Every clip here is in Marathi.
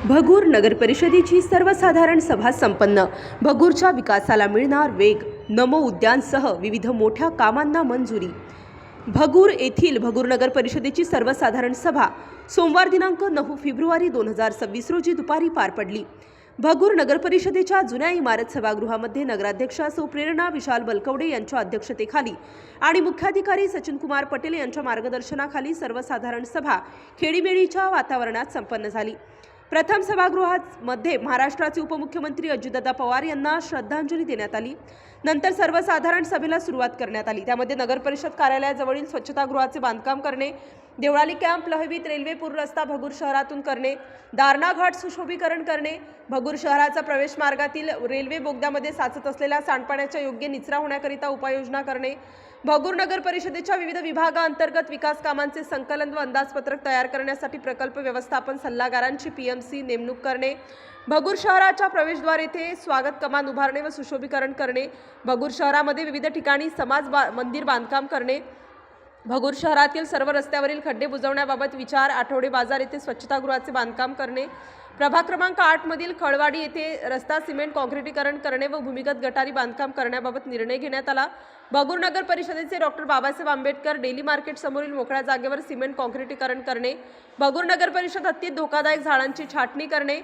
भगूर नगर परिषदेची सर्वसाधारण सभा संपन्न। भगूरच्या विकासाला मिळणार वेग, नमो उद्यानसह विविध मोठ्या कामांना मंजुरी। भगूर येथील भगूर नगर परिषदेची सर्वसाधारण सभा सोमवार दिनांक 9 फेब्रुवारी 2026 रोजी दुपारी पार पडली। भगूर नगर परिषदेच्या जुन्या इमारत सभागृहामध्ये नगराध्यक्षा सौ प्रेरणा विशाल बलकवडे यांच्या अध्यक्षतेखाली आणि मुख्याधिकारी सचिन कुमार पटेल यांच्या मार्गदर्शनाखाली सर्वसाधारण सभा खेडीमेळीच्या वातावरणात संपन्न झाली। प्रथम सभागृहामध्ये महाराष्ट्राचे उपमुख्यमंत्री अजितदादा पवार यांना श्रद्धांजली देण्यात आली। नंतर सर्वसाधारण सभेला सुरुवात करण्यात आली। त्यामध्ये नगर परिषद कार्यालयाजवळील स्वच्छतागृहाचे बांधकाम करणे, देवळाली कॅम्प लहवीत रेल्वे पूर रस्ता भगूर शहरातून करणे, दारणा घाट सुशोभीकरण करणे, भगूर शहराचा प्रवेश मार्गातील रेल्वे बोगद्यामध्ये साचत असलेल्या सांडपाण्याच्या योग्य निचरा होण्याकरिता उपाययोजना करणे, भगूर नगर परिषदेच्या विविध विभागांतर्गत विकास कामांचे संकलन व अंदाजपत्रक तयार करण्यासाठी प्रकल्प व्यवस्थापन सल्लागारांची पीएमसी नेमणूक करणे, भगूर शहराच्या प्रवेशद्वार येथे स्वागत कमान उभारणे व सुशोभीकरण करणे, भगूर शहरामध्ये विविध ठिकाणी मंदिर बांधकाम करणे, भगूर शहरातील सर्व रस्त्यावरील खड्डे बुजवण्याबाबत विचार, आठवडे बाजार येथे स्वच्छतागृहाचे बांधकाम करणे, प्रभाग क्रमांक 8 मधील खळवाडी येथे रस्ता सिमेंट काँक्रिटीकरण करणे व भूमिगत गटारी बांधकाम करण्याबाबत निर्णय घेण्यात आला। भगूर नगर परिषदेचे doctor Babasaheb Ambedkar daily market समोरील मोकळ्या जागेवर सिमेंट काँक्रिटीकरण करणे, भगूर नगर परिषद हद्दीत धोकादायक झाडांची छाटणी करणे,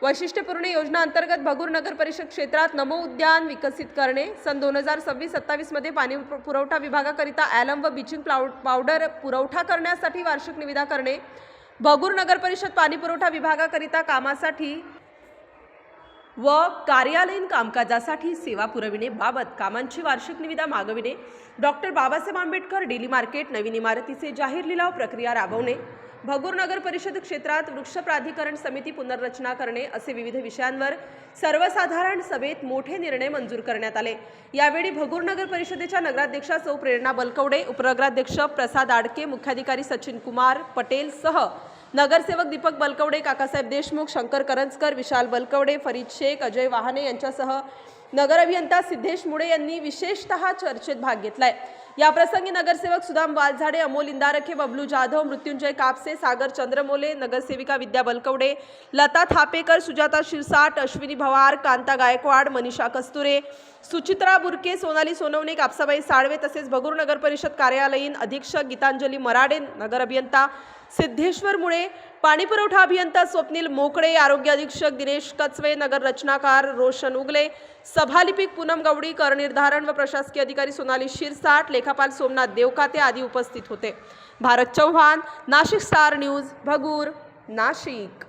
वैशिष्ट्यपूर्ण योजना अंतर्गत भगूर नगर परिषद क्षेत्रात नमो उद्यान विकसित करणे, सन 2026-27 मध्ये पाणी पुरवठा विभागाकरिता ॲलम व ब्लिचिंग पावडर पुरवठा करण्यासाठी वार्षिक निविदा करणे, भगूर नगर परिषद पाणी पुरवठा विभागाकरिता कामासाठी व कार्यालयीन कामकाजासाठी सेवा पुरविणेबाबत कामांची वार्षिक निविदा मागविणे, doctor Babasaheb Ambedkar daily market नवीन इमारतीचे जाहीर लिलाव प्रक्रिया राबवणे, भगूर नगर परिषद क्षेत्रात वृक्ष प्राधिकरण समिती पुनर्रचना करणे असे विविध विषयांवर सर्वसाधारण सभेत मोठे निर्णय मंजूर करण्यात आले। यावेळी भगूर नगर परिषदेच्या नगराध्यक्षा सौ प्रेरणा बलकवडे, उपनगराध्यक्ष प्रसाद आडके, मुख्याधिकारी सचिन कुमार पटेल सह नगरसेवक दीपक बलकवडे, काकासाहेब देशमुख, शंकर करंजकर, विशाल बलकवडे, फरीद शेख, अजय वाहने यांच्यासह नगर अभियंता सिद्धेश मुळे यांनी विशेषतः चर्चेत भाग घेतलाय। या प्रसंगी नगरसेवक सुदाम वालझाडे, अमोल इंदारखे, बबलू जाधव, मृत्युंजय कापसे, सागर चंद्रमोले, नगरसेविका विद्या बलकवडे, लता थापेकर, सुजाता शिरसाट, अश्विनी भवार, कांता गायकवाड, मनीषा कस्तुरे, सुचित्रा बुरके, सोनाली सोनवणे, कापसाबाई साळवे तसेच भगूर नगर परिषद कार्यालयीन अधीक्षक गीतांजली मराडे, नगर अभियंता सिद्धेश्वर मुळे, पाणी पुरवठा अभियंता स्वप्नील मोकळे, आरोग्य अधीक्षक दिनेश कचवे, नगर रचनाकार रोशन उगले, सभालिपिक पूनम गवडी, कर निर्धारण व प्रशासकीय अधिकारी सोनाली शिरसाट, लेखापाल सोमनाथ देवकाते आदी उपस्थित होते। Bharat Chauhan, Nashik star news, Bhagur, Nashik.